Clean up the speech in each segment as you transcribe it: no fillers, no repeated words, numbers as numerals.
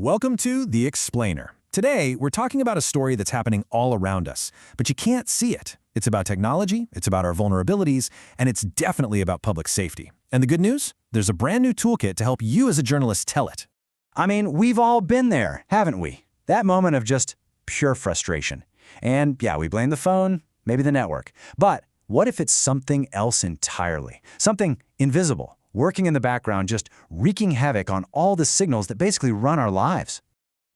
Welcome to The Explainer. Today, we're talking about a story that's happening all around us, but you can't see it. It's about technology, it's about our vulnerabilities, and it's definitely about public safety. And the good news? There's a brand new toolkit to help you as a journalist tell it. I mean, we've all been there, haven't we? That moment of just pure frustration. And yeah, we blame the phone, maybe the network. But what if it's something else entirely? Something invisible, working in the background, just wreaking havoc on all the signals that basically run our lives?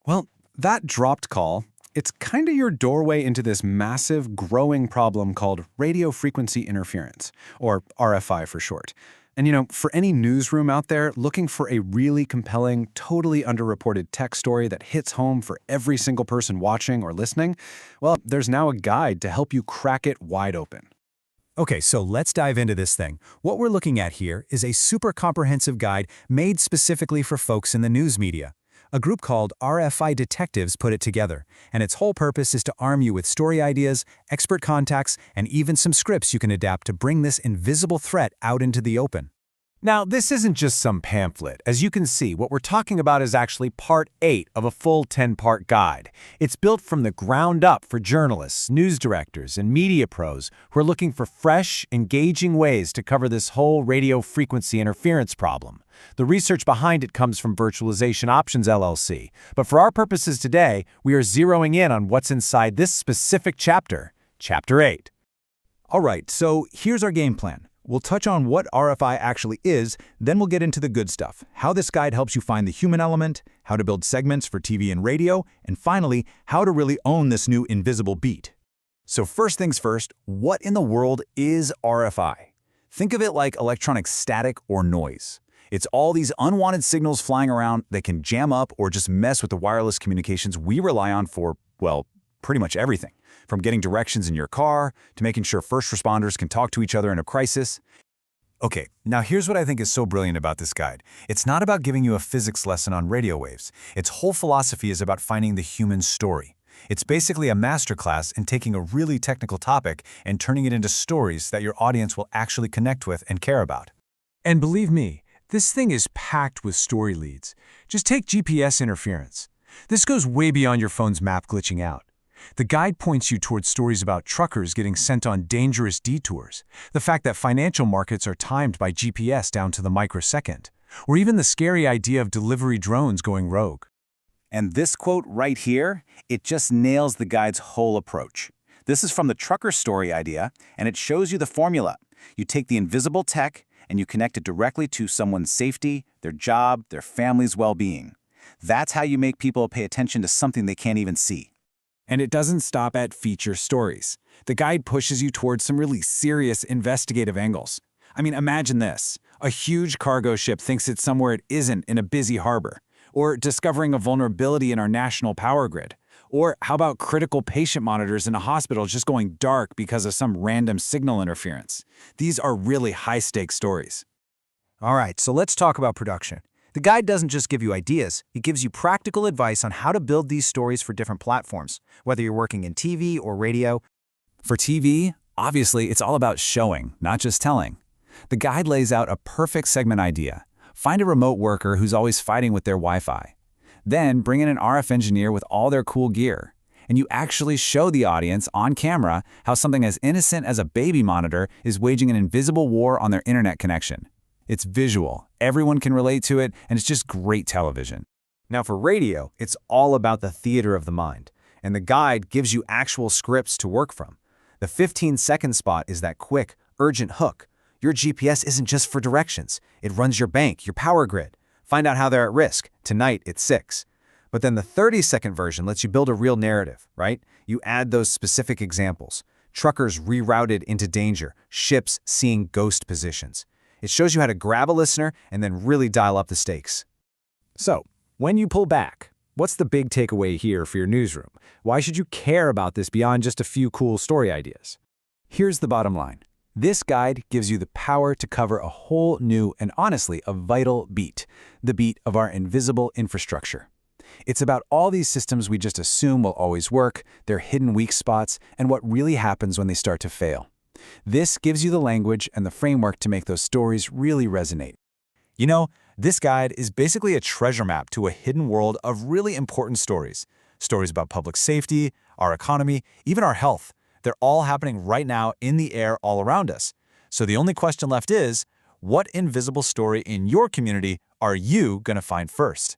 Well, that dropped call, it's kind of your doorway into this massive, growing problem called radio frequency interference, or RFI for short. And for any newsroom out there looking for a really compelling, totally underreported tech story that hits home for every single person watching or listening, well, there's now a guide to help you crack it wide open. Okay, so let's dive into this thing. What we're looking at here is a super comprehensive guide made specifically for folks in the news media. A group called RFI Detectives put it together, and its whole purpose is to arm you with story ideas, expert contacts, and even some scripts you can adapt to bring this invisible threat out into the open. Now, this isn't just some pamphlet. As you can see, what we're talking about is actually part 8 of a full 10-part guide. It's built from the ground up for journalists, news directors, and media pros who are looking for fresh, engaging ways to cover this whole radio frequency interference problem. The research behind it comes from Virtualization Options LLC, but for our purposes today, we are zeroing in on what's inside this specific chapter, Chapter 8. All right, so here's our game plan. We'll touch on what RFI actually is, then we'll get into the good stuff, how this guide helps you find the human element, how to build segments for TV and radio, and finally, how to really own this new invisible beat. So first things first, what in the world is RFI? Think of it like electronic static or noise. It's all these unwanted signals flying around that can jam up or just mess with the wireless communications we rely on for, well, pretty much everything. From getting directions in your car, to making sure first responders can talk to each other in a crisis. Okay, now here's what I think is so brilliant about this guide. It's not about giving you a physics lesson on radio waves. Its whole philosophy is about finding the human story. It's basically a masterclass in taking a really technical topic and turning it into stories that your audience will actually connect with and care about. And believe me, this thing is packed with story leads. Just take GPS interference. This goes way beyond your phone's map glitching out. The guide points you towards stories about truckers getting sent on dangerous detours, the fact that financial markets are timed by GPS down to the microsecond, or even the scary idea of delivery drones going rogue. And this quote right here, it just nails the guide's whole approach. This is from the trucker story idea, and it shows you the formula. You take the invisible tech, and you connect it directly to someone's safety, their job, their family's well-being. That's how you make people pay attention to something they can't even see. And it doesn't stop at feature stories. The guide pushes you towards some really serious investigative angles. I mean, imagine this. A huge cargo ship thinks it's somewhere it isn't in a busy harbor. Or discovering a vulnerability in our national power grid. Or how about critical patient monitors in a hospital just going dark because of some random signal interference? These are really high-stakes stories. All right, so let's talk about production. The guide doesn't just give you ideas, it gives you practical advice on how to build these stories for different platforms, whether you're working in TV or radio. For TV, obviously it's all about showing, not just telling. The guide lays out a perfect segment idea. Find a remote worker who's always fighting with their Wi-Fi. Then bring in an RF engineer with all their cool gear. And you actually show the audience on camera how something as innocent as a baby monitor is waging an invisible war on their internet connection. It's visual, everyone can relate to it, and it's just great television. Now for radio, it's all about the theater of the mind, and the guide gives you actual scripts to work from. The 15-second spot is that quick, urgent hook. Your GPS isn't just for directions. It runs your bank, your power grid. Find out how they're at risk. Tonight, it's 6. But then the 30-second version lets you build a real narrative, right? You add those specific examples. Truckers rerouted into danger, ships seeing ghost positions. It shows you how to grab a listener and then really dial up the stakes. So, when you pull back, what's the big takeaway here for your newsroom? Why should you care about this beyond just a few cool story ideas? Here's the bottom line. This guide gives you the power to cover a whole new and honestly a vital beat, the beat of our invisible infrastructure. It's about all these systems we just assume will always work, their hidden weak spots, and what really happens when they start to fail. This gives you the language and the framework to make those stories really resonate. You know, This guide is basically a treasure map to a hidden world of really important stories. Stories about public safety, our economy, even our health. They're all happening right now in the air all around us. So the only question left is, what invisible story in your community are you going to find first?